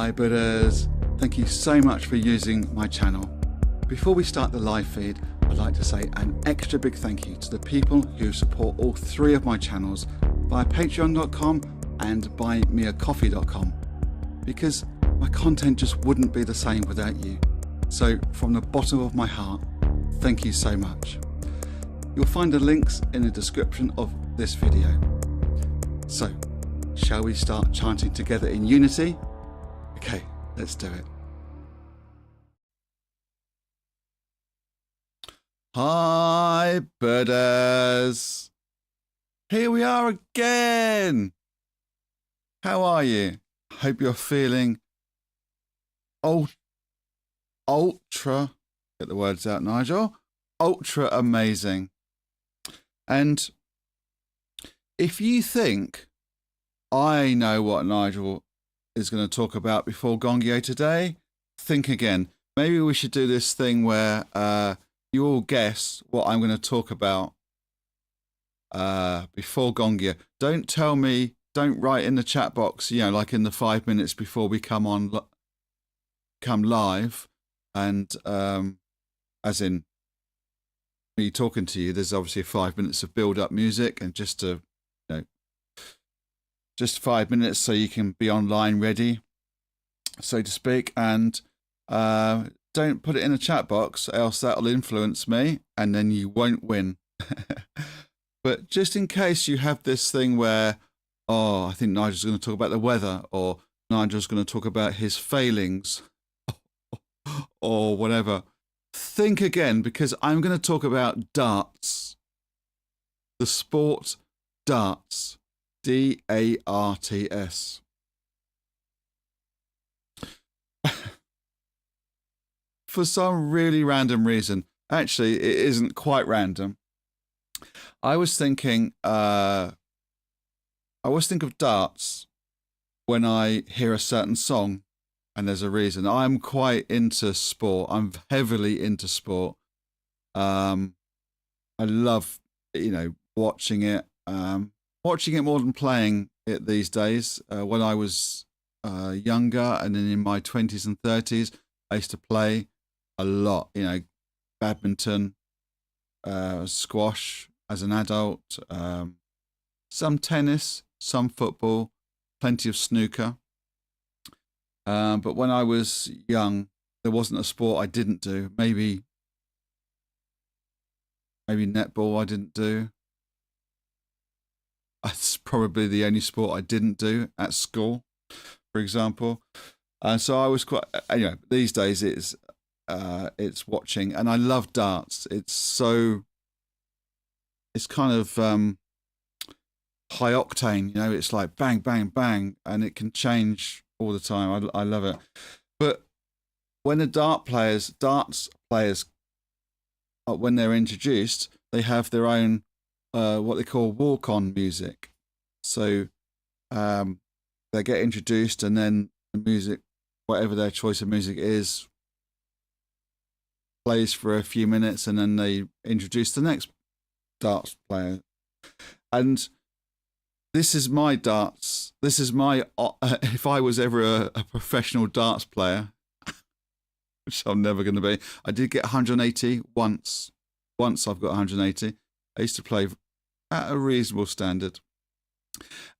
Hi Buddhas, thank you so much for using my channel. Before we start the live feed, I'd like to say an extra big thank you to the people who support all three of my channels via patreon.com and buymeacoffee.com, because my content just wouldn't be the same without you. So from the bottom of my heart, thank you so much. You'll find the links in the description of this video. So, shall we start chanting together in unity? Okay, let's do it. Hi Buddhas! Here we are again! How are you? Hope you're feeling ultra, get the words out Nigel, ultra amazing. And if you think I know what Nigel is going to talk about before Gongyo today, think again. Maybe we should do this thing where you all guess what I'm going to talk about before Gongyo. Don't tell me, don't write in the chat box, you know, like in the 5 minutes before we come live, and as in me talking to you, there's obviously 5 minutes of build-up music, and just to, you know, just 5 minutes so you can be online ready, so to speak. And don't put it in a chat box, else that'll influence me and then you won't win. But just in case you have this thing where, oh, I think Nigel's going to talk about the weather, or Nigel's going to talk about his failings, or whatever, think again, because I'm going to talk about darts. The sport darts. D-A-R-T-S. For some really random reason, actually it isn't quite random, I was thinking I always think of darts when I hear a certain song, and there's a reason. I'm quite into sport. I'm heavily into sport. I love, you know, watching it. Watching it more than playing it these days. When I was younger, and then in my 20s and 30s, I used to play a lot, you know, badminton, squash as an adult, some tennis, some football, plenty of snooker. But when I was young, there wasn't a sport I didn't do. Maybe netball I didn't do. That's probably the only sport I didn't do at school, for example. And so I was quite, you know, these days it's watching, and I love darts. It's kind of high octane, you know, it's like bang, bang, bang, and it can change all the time. I love it. But when the darts players, when they're introduced, they have their own what they call walk-on music. So they get introduced, and then the music, whatever their choice of music is, plays for a few minutes, and then they introduce the next darts player. And this is my darts. This is my, if I was ever a professional darts player, which I'm never going to be. I did get 180 once. Once I've got 180. I used to play at a reasonable standard.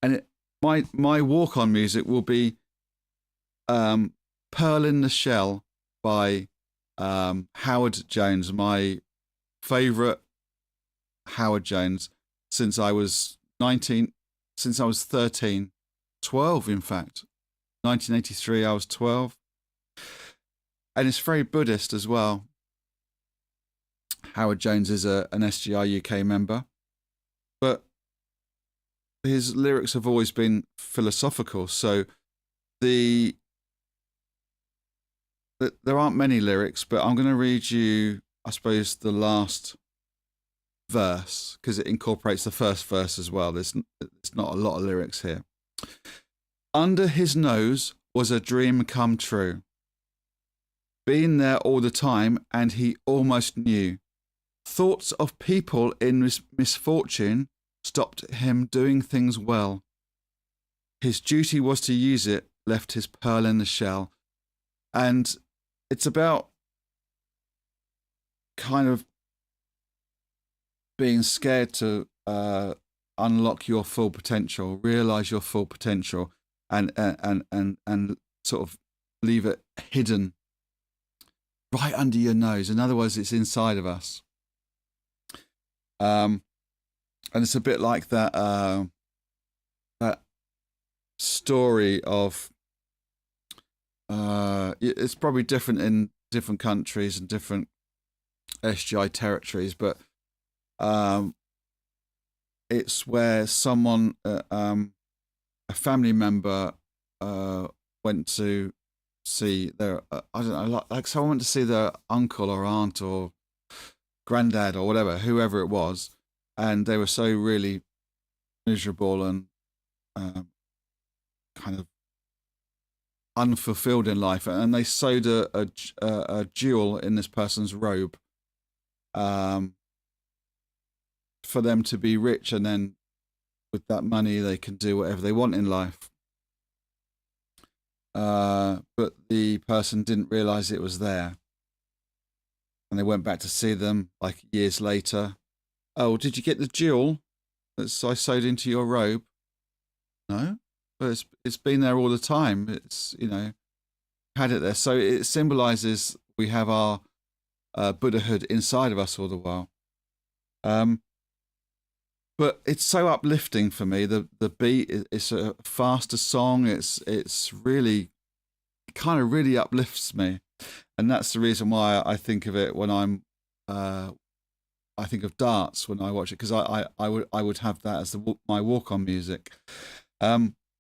And my walk-on music will be Pearl in the Shell by Howard Jones, my favourite Howard Jones since I was 13, 12 in fact. 1983 I was 12. And it's very Buddhist as well. Howard Jones is an SGI-UK member, but his lyrics have always been philosophical. So there aren't many lyrics, but I'm going to read you, I suppose, the last verse, because it incorporates the first verse as well. There's not a lot of lyrics here. Under his nose was a dream come true. Been there all the time, and he almost knew. Thoughts of people in misfortune stopped him doing things well. His duty was to use it, left his pearl in the shell. And it's about kind of being scared to unlock your full potential, realize your full potential, and sort of leave it hidden right under your nose. In other words, it's inside of us. And it's a bit like that that story of it's probably different in different countries and different SGI territories, but it's where someone, a family member, went to see their, I don't know, like someone went to see their uncle or aunt or granddad or whatever, whoever it was, and they were so really miserable and kind of unfulfilled in life, and they sewed a jewel in this person's robe for them to be rich, and then with that money they can do whatever they want in life. But the person didn't realize it was there, and they went back to see them like years later. Oh, did you get the jewel that I sewed into your robe? No, but it's been there all the time. It's, you know, had it there. So it symbolizes we have our Buddhahood inside of us all the while. But it's so uplifting for me. The beat, it's a faster song. It's really, kind of really uplifts me, and that's the reason why I think of it when I'm. I think of darts when I watch it, because I would have that as my walk-on music.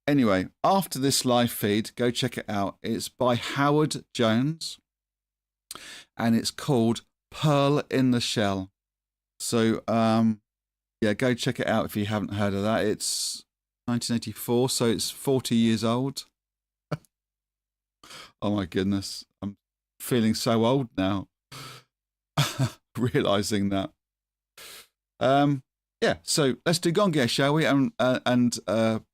Anyway, after this live feed, go check it out. It's by Howard Jones, and it's called Pearl in the Shell. So yeah, go check it out if you haven't heard of that. It's 1984, so it's 40 years old. Oh my goodness, I'm feeling so old now, realizing that. Yeah, so let's do Gongyo, shall we? And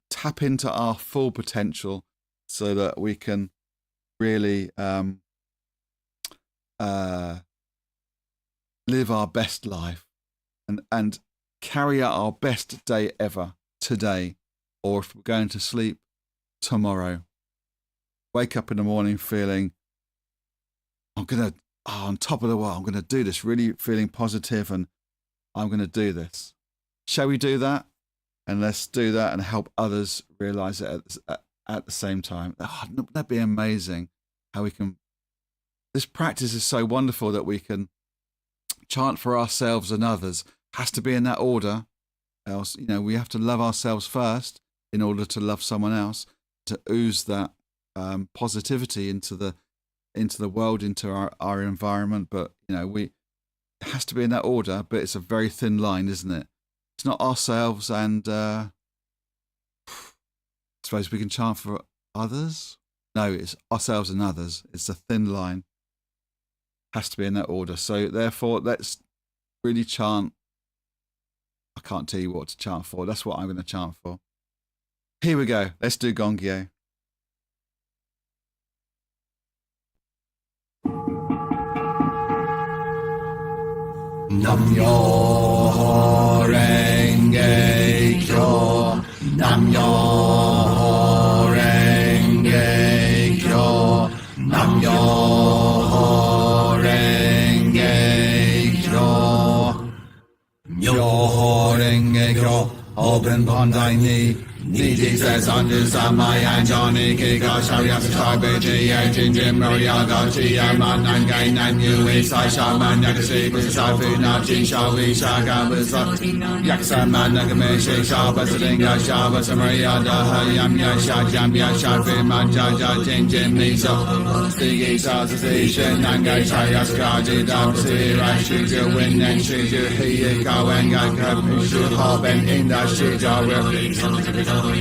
tap into our full potential so that we can really live our best life and carry out our best day ever today, or if we're going to sleep, tomorrow. Wake up in the morning feeling, on top of the world, I'm going to do this, really feeling positive, and I'm going to do this. Shall we do that? And let's do that and help others realize it at the same time. Oh, that'd be amazing how we can. This practice is so wonderful that we can chant for ourselves and others. Has to be in that order. Else, you know, we have to love ourselves first in order to love someone else, to ooze that positivity into the world, into our environment. But, you know, it has to be in that order, but it's a very thin line, isn't it? It's not ourselves and I suppose we can chant for others. No, it's ourselves and others. It's a thin line. Has to be in that order. So therefore, let's really chant. I can't tell you what to chant for. That's what I'm going to chant for. Here we go. Let's do Gongyo. Nam Myoho Renge Kyo. Nam Myoho Renge Kyo. Nam Myoho Renge Kyo. Myoho Renge Kyo. Open Bandai Ni. Niji says under Samaya Johnny Kika Sharias Shabeji Yajin Jim Mariaga Chiyaman Nangai Nanyu Isai Shaman Yakasi Bisafu Nachi Shawi Shaka Bisa Yaksaman Nagame Shisha Basalinga Shaba Samariada Hayam Yasha Jambia Shafi Manjaja Jin Jim Miso Stigi Sazation Nangai Shayas Kaji Damsi Rashuju Win and Shuju Hiya Kawenga Kapushu Hoben Inda Shuja Refi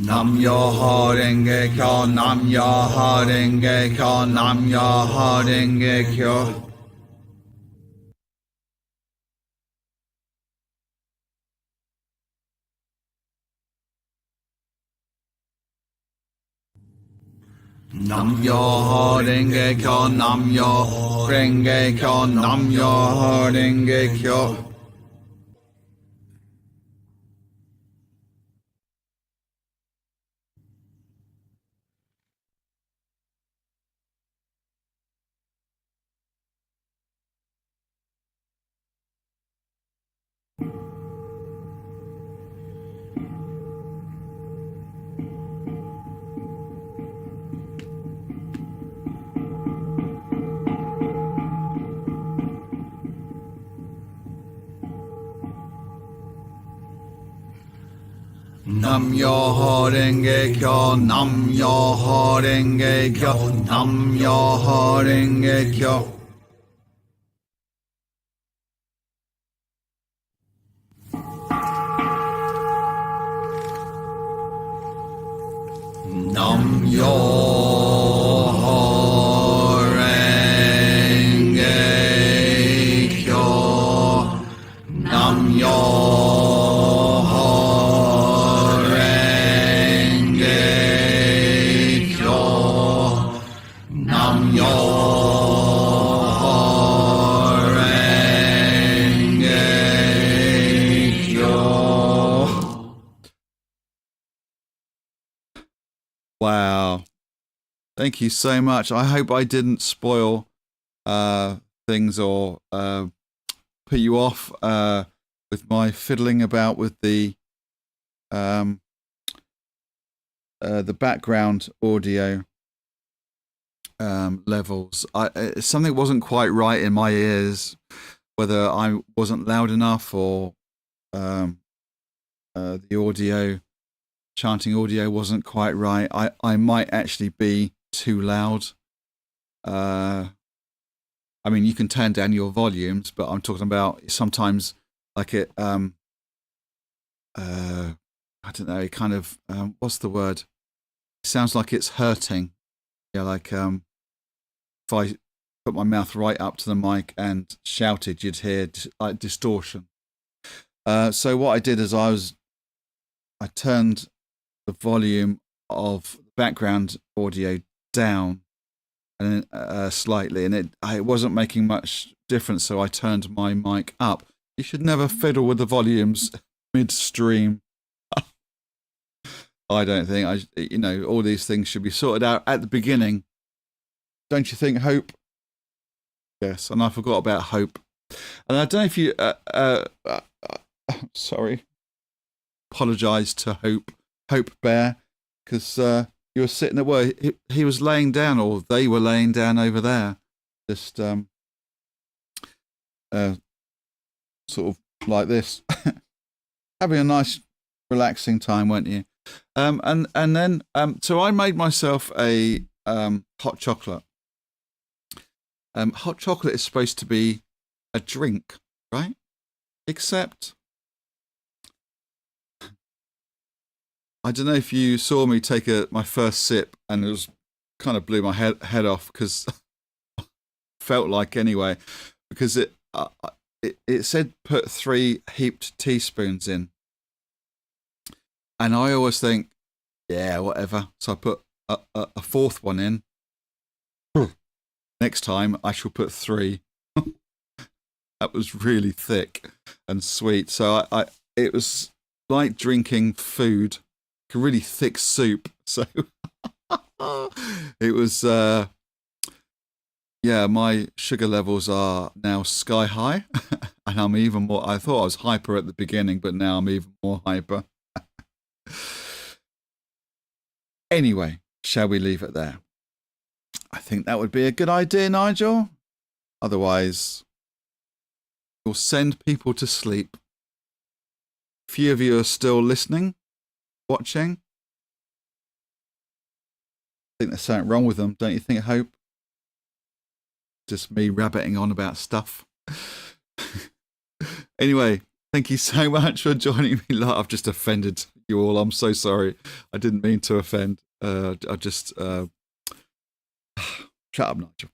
Nam Myoho Renge Kyo, Nam Myoho Renge Kyo, Nam Myoho Renge Kyo. Nam Myoho Renge Kyo, Nam Myoho Renge Kyo, Nam Myoho Renge Kyo. Nam Myoho Renge Kyo, Nam Myoho Renge Kyo, Nam Myoho Renge Kyo. Nam Myoho Renge Kyo, Nam Myoho Renge Kyo, Nam Myoho Renge Kyo. Wow. Thank you so much. I hope I didn't spoil things or put you off with my fiddling about with the background audio levels. Something wasn't quite right in my ears, whether I wasn't loud enough or the audio, chanting audio wasn't quite right. I might actually be too loud. I mean, you can turn down your volumes, but I'm talking about sometimes like it, I don't know, kind of, what's the word? It sounds like it's hurting. Yeah, like if I put my mouth right up to the mic and shouted, you'd hear like distortion. So what I did is I turned the volume of the background audio down and slightly, and it wasn't making much difference, so I turned my mic up. You should never fiddle with the volumes midstream. I don't think all these things should be sorted out at the beginning. Don't you think, Hope? Yes, and I forgot about Hope. And I don't know if you sorry. Apologise to Hope Bear, because you were sitting there. Well, he was laying down, or they were laying down over there, just sort of like this, having a nice, relaxing time, weren't you? And then so I made myself a hot chocolate. Hot chocolate is supposed to be a drink, right? Except I don't know if you saw me take my first sip, and it was kind of blew my head off, because felt like anyway, because it said put 3 heaped teaspoons in, and I always think, yeah, whatever. So I put a 4th one in. Next time I shall put 3. That was really thick and sweet. So it was like drinking food. A really thick soup. So it was my sugar levels are now sky high, and I'm even more. I thought I was hyper at the beginning, but now I'm even more hyper. Anyway, shall we leave it there? I think that would be a good idea, Nigel. Otherwise, we'll send people to sleep. A few of you are still listening, watching. I think there's something wrong with them, don't you think, Hope? Just me rabbiting on about stuff. Anyway, thank you so much for joining me. I've just offended you all. I'm so sorry. I didn't mean to offend. I just shut up, Nigel.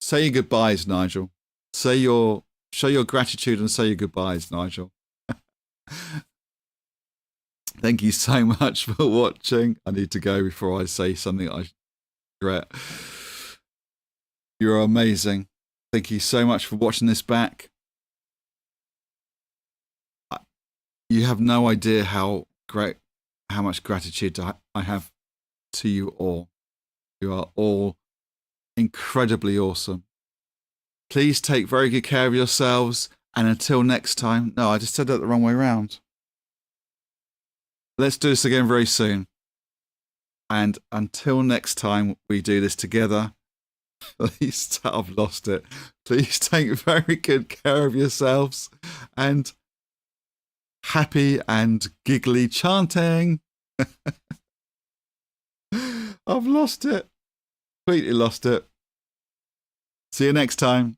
Say your goodbyes, Nigel. Show your gratitude and say your goodbyes, Nigel. Thank you so much for watching. I need to go before I say something I regret. You're amazing. Thank you so much for watching this back. You have no idea how much gratitude I have to you all. You are all incredibly awesome. Please take very good care of yourselves. And until next time, no, I just said that the wrong way around. Let's do this again very soon. And until next time we do this together, please, I've lost it. Please take very good care of yourselves and happy and giggly chanting. I've lost it. Completely lost it. See you next time.